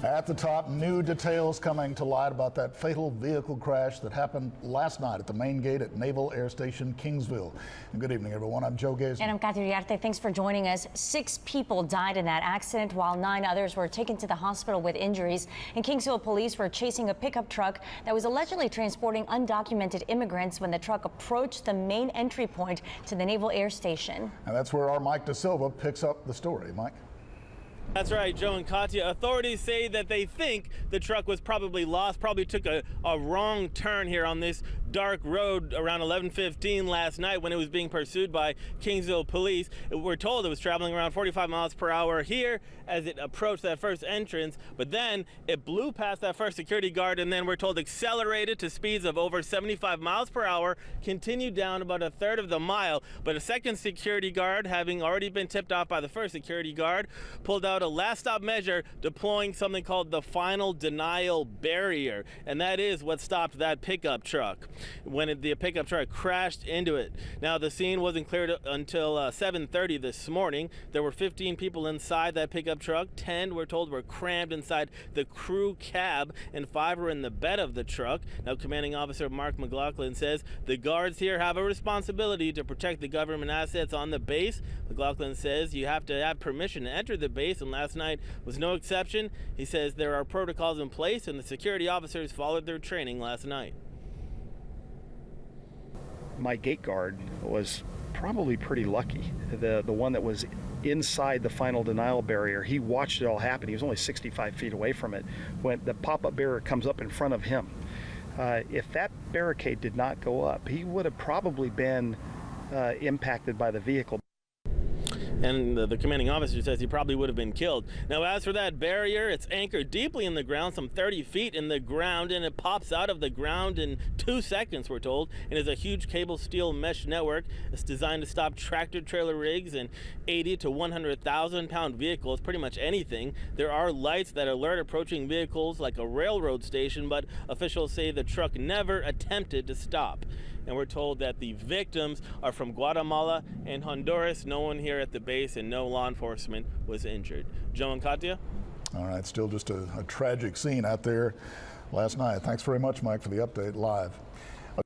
At the top, new details coming to light about that fatal vehicle crash that happened last night at the main gate at Naval Air Station Kingsville. And good evening, everyone. I'm Joe Gaze. And I'm Kathy Uriarte. Thanks for joining us. 6 people died in that accident, while 9 others were taken to the hospital with injuries. And Kingsville police were chasing a pickup truck that was allegedly transporting undocumented immigrants when the truck approached the main entry point to the Naval Air Station. And that's where our Mike DeSilva picks up the story. Mike? That's right, Joe and Katya. Authorities say that they think the truck was probably lost, probably took a wrong turn here on this dark road around 11:15 last night when it was being pursued by Kingsville police. We're told it was traveling around 45 miles per hour here as it approached that first entrance, but then it blew past that first security guard and then we're told accelerated to speeds of over 75 miles per hour, continued down about a third of the mile, but a second security guard, having already been tipped off by the first security guard, pulled out a last stop measure, deploying something called the final denial barrier, and that is what stopped that pickup truck when the pickup truck crashed into it. Now, the scene wasn't cleared until 7:30 this morning. There were 15 people inside that pickup truck. 10, we're told, were crammed inside the crew cab, and 5 were in the bed of the truck. Now, Commanding Officer Mark McLaughlin says the guards here have a responsibility to protect the government assets on the base. McLaughlin says you have to have permission to enter the base, and last night was no exception. He says there are protocols in place and the security officers followed their training last night. My gate guard was probably pretty lucky. The one that was inside the final denial barrier, he watched it all happen. He was only 65 feet away from it when the pop-up barrier comes up in front of him. If that barricade did not go up, he would have probably been impacted by the vehicle. And the commanding officer says he probably would have been killed. Now, as for that barrier, it's anchored deeply in the ground, some 30 feet in the ground, and it pops out of the ground in 2 seconds, we're told. It is a huge cable steel mesh network. It's designed to stop tractor trailer rigs and 80 to 100,000 pound vehicles, pretty much anything. There are lights that alert approaching vehicles like a railroad station, but officials say the truck never attempted to stop. And we're told that the victims are from Guatemala and Honduras. No one here at the base and no law enforcement was injured. Joe and Katya? All right, still just a tragic scene out there last night. Thanks very much, Mike, for the update live.